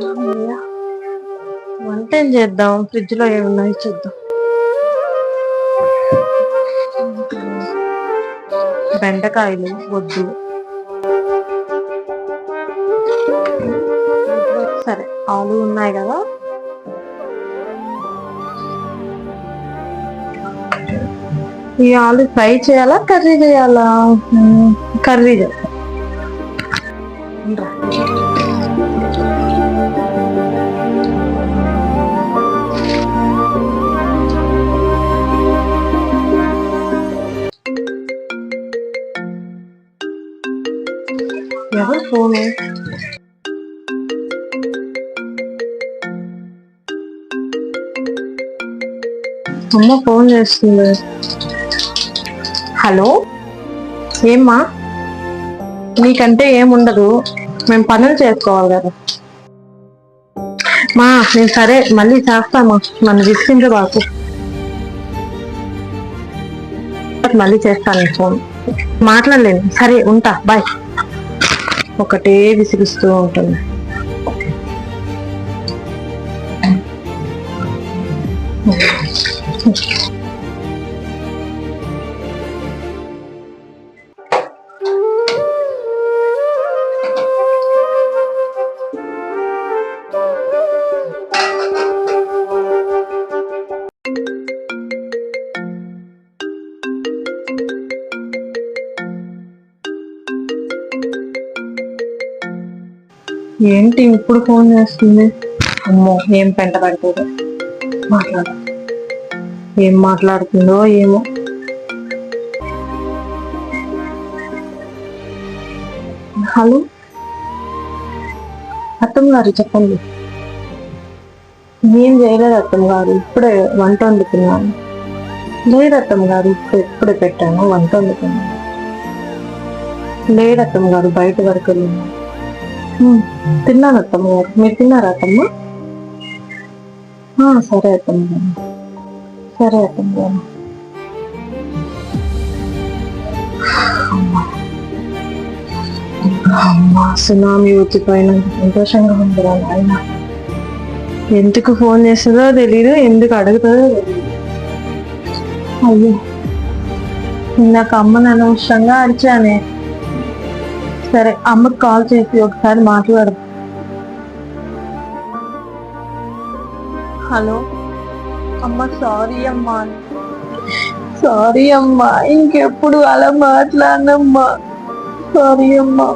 అయ్యా, వంట ఏం చేద్దాం? ఫ్రిడ్జ్ లో ఏమున్నాయి చూద్దాం. బెండకాయలు వద్దు, సరే ఆలు ఉన్నాయి కదా. ఈ ఆలు ఫ్రై చేయాలా కర్రీ చేయాలా? కర్రీ చేస్తా. ఎవరు ఫోను? అమ్మ ఫోన్ చేస్తుంది. హలో, ఏమ్మా? నీకంటే ఏముండదు, మేము పనులు చేసుకోవాలి కదా మా. నేను సరే మళ్ళీ చేస్తామా, నన్ను విసిగించే బాకు. మళ్ళీ చేస్తాను ఫోన్, మాట్లాడలేను. సరే ఉంటా, బాయ్. ఒకటే విసిగిస్తూ ఉంటుంది. ఏంటి ఇప్పుడు ఫోన్ చేస్తుంది? అమ్మో, ఏం పెంట పడుతుందో. మాట్లాడ, ఏం మాట్లాడుతుందో ఏమో. హలో అత్తమ్మ గారు, చెప్పండి. ఏం చేయలేదు అత్తమ్మ గారు, ఇప్పుడే వంట వండుతున్నాను. లేదు అత్తమ్మ గారు, ఇప్పుడే పెట్టాను, వంట వండుతున్నాను. లేదు అత్తమ్మ గారు, బయట వరకు వెళ్ళినాను. తిన్నాను అత్తమ్మ గారు, మీరు తిన్నారా అత్తమ్మ? సరే అత్తమ్మ గారు, సరే అత్తమ్మ గారు. అమ్మా, సునామీ వచ్చిపోయినంత సంతోషంగా ఉందిరా నాయన. ఎందుకు ఫోన్ చేస్తుందో తెలీదు, ఎందుకు అడుగుతుందో తెలీదు. అయ్యో, ఇందాక అమ్మని అనవసరంగా అరిచానే. సరే, అమ్మకి కాల్ చేసి ఒకసారి మాట్లాడు. హలో అమ్మ, సారీ అమ్మా, సారీ అమ్మా, ఇంకెప్పుడు అలా మాట్లాడనమ్మా. సారీ అమ్మా.